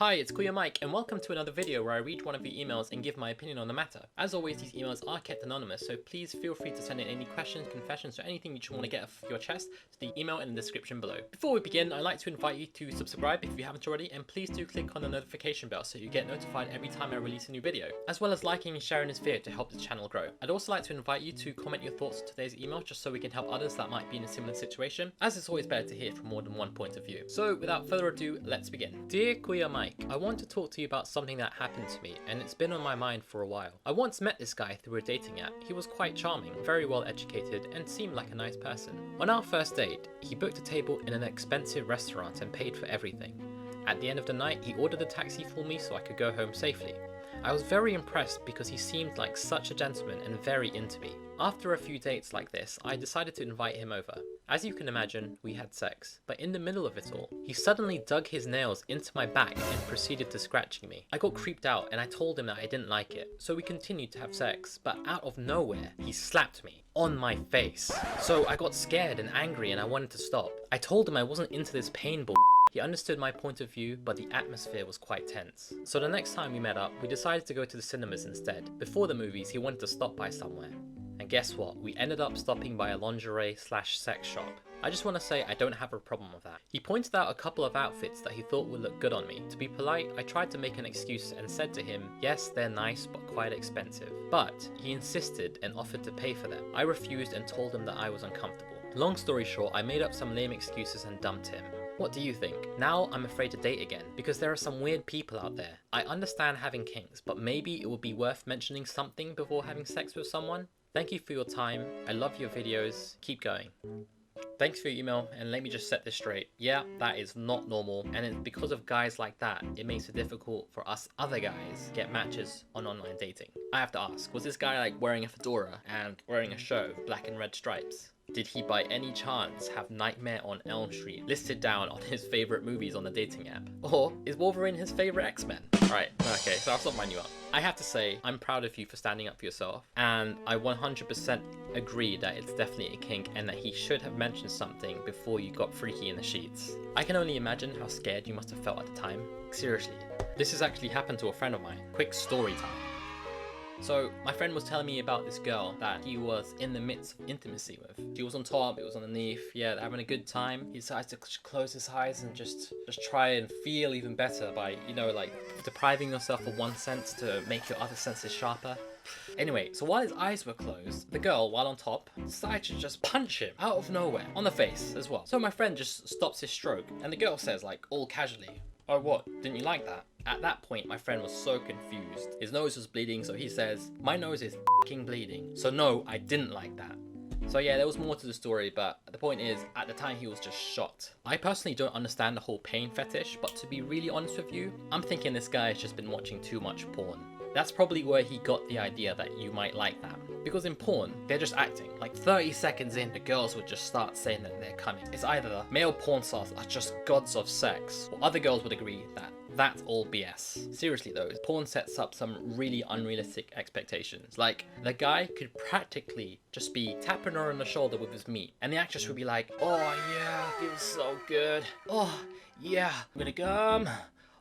Hi, it's KuyaMike, and welcome to another video where I read one of your emails and give my opinion on the matter. As always, these emails are kept anonymous, so please feel free to send in any questions, confessions, or anything you want to get off your chest to the email in the description below. Before we begin, I'd like to invite you to subscribe if you haven't already, and please do click on the notification bell so you get notified every time I release a new video, as well as liking and sharing this video to help the channel grow. I'd also like to invite you to comment your thoughts on today's email just so we can help others that might be in a similar situation, as it's always better to hear from more than one point of view. So without further ado, let's begin. Dear KuyaMike, I want to talk to you about something that happened to me, and it's been on my mind for a while. I once met this guy through a dating app. He was quite charming, very well educated, and seemed like a nice person. On our first date, he booked a table in an expensive restaurant and paid for everything. At the end of the night, he ordered a taxi for me so I could go home safely. I was very impressed because he seemed like such a gentleman and very into me. After a few dates like this, I decided to invite him over. As you can imagine, we had sex, but in the middle of it all, he suddenly dug his nails into my back and proceeded to scratching me. I got creeped out and I told him that I didn't like it, so we continued to have sex, but out of nowhere, he slapped me on my face. So I got scared and angry and I wanted to stop. I told him I wasn't into this pain bull. He understood my point of view, but the atmosphere was quite tense. So the next time we met up, we decided to go to the cinemas instead. Before the movies, he wanted to stop by somewhere. And guess what? We ended up stopping by a lingerie/sex shop. I just want to say I don't have a problem with that. He pointed out a couple of outfits that he thought would look good on me. To be polite, I tried to make an excuse and said to him, yes, they're nice but quite expensive. But he insisted and offered to pay for them. I refused and told him that I was uncomfortable. Long story short, I made up some lame excuses and dumped him. What do you think? Now I'm afraid to date again, because there are some weird people out there. I understand having kinks, but maybe it would be worth mentioning something before having sex with someone? Thank you for your time. I love your videos. Keep going. Thanks for your email, and let me just set this straight. Yeah, that is not normal, and it's because of guys like that, it makes it difficult for us other guys get matches on online dating. I have to ask, was this guy like wearing a fedora and wearing a shirt with black and red stripes? Did he by any chance have Nightmare on Elm Street listed down on his favorite movies on the dating app? Or is Wolverine his favorite X-Men? Right, okay, so I'll stop my new up. I have to say, I'm proud of you for standing up for yourself, and I 100% agree that it's definitely a kink and that he should have mentioned something before you got freaky in the sheets. I can only imagine how scared you must have felt at the time. Seriously, this has actually happened to a friend of mine. Quick story time. So my friend was telling me about this girl that he was in the midst of intimacy with. She was on top, it was underneath, yeah, they're having a good time. He decides to close his eyes and just try and feel even better by, you know, like depriving yourself of one sense to make your other senses sharper. Anyway, so while his eyes were closed, the girl, while on top, decided to just punch him out of nowhere, on the face as well. So my friend just stops his stroke, and the girl says, like, all casually, "Oh, what? Didn't you like that?" At that point, my friend was so confused. His nose was bleeding, so he says, "My nose is f***ing bleeding. So no, I didn't like that." So yeah, there was more to the story, but the point is, at the time he was just shocked. I personally don't understand the whole pain fetish, but to be really honest with you, I'm thinking this guy has just been watching too much porn. That's probably where he got the idea that you might like that. Because in porn, they're just acting. Like 30 seconds in, the girls would just start saying that they're coming. It's either male porn stars are just gods of sex, or other girls would agree that that's all BS. Seriously though, porn sets up some really unrealistic expectations. Like, the guy could practically just be tapping her on the shoulder with his meat, and the actress would be like, "Oh yeah, feels so good. Oh yeah, I'm gonna come.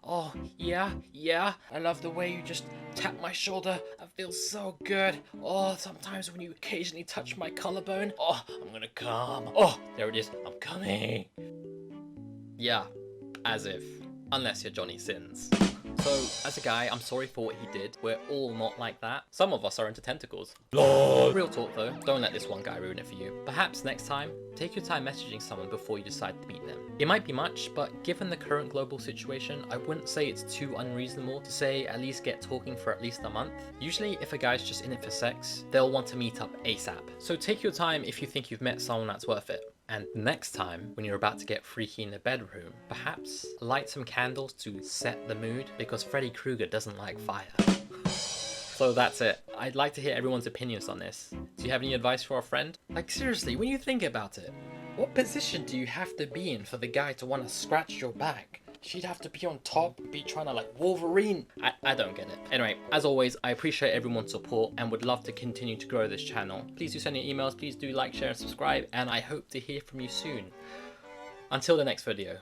Oh, yeah, I love the way you just tap my shoulder, that feels so good. Oh, sometimes when you occasionally touch my collarbone, oh, I'm gonna come. Oh, there it is, I'm coming." Yeah, as if. Unless you're Johnny Sins. So, as a guy, I'm sorry for what he did. We're all not like that. Some of us are into tentacles. Lord. Real talk though, don't let this one guy ruin it for you. Perhaps next time, take your time messaging someone before you decide to meet them. It might be much, but given the current global situation, I wouldn't say it's too unreasonable to say at least get talking for at least a month. Usually, if a guy's just in it for sex, they'll want to meet up ASAP. So take your time if you think you've met someone that's worth it. And next time, when you're about to get freaky in the bedroom, perhaps light some candles to set the mood, because Freddy Krueger doesn't like fire. So that's it. I'd like to hear everyone's opinions on this. Do you have any advice for a friend? Like seriously, when you think about it, what position do you have to be in for the guy to want to scratch your back? She'd have to be on top, be trying to like Wolverine. I don't get it. Anyway, as always, I appreciate everyone's support and would love to continue to grow this channel. Please do send your emails, please do like, share and subscribe, and I hope to hear from you soon. Until the next video.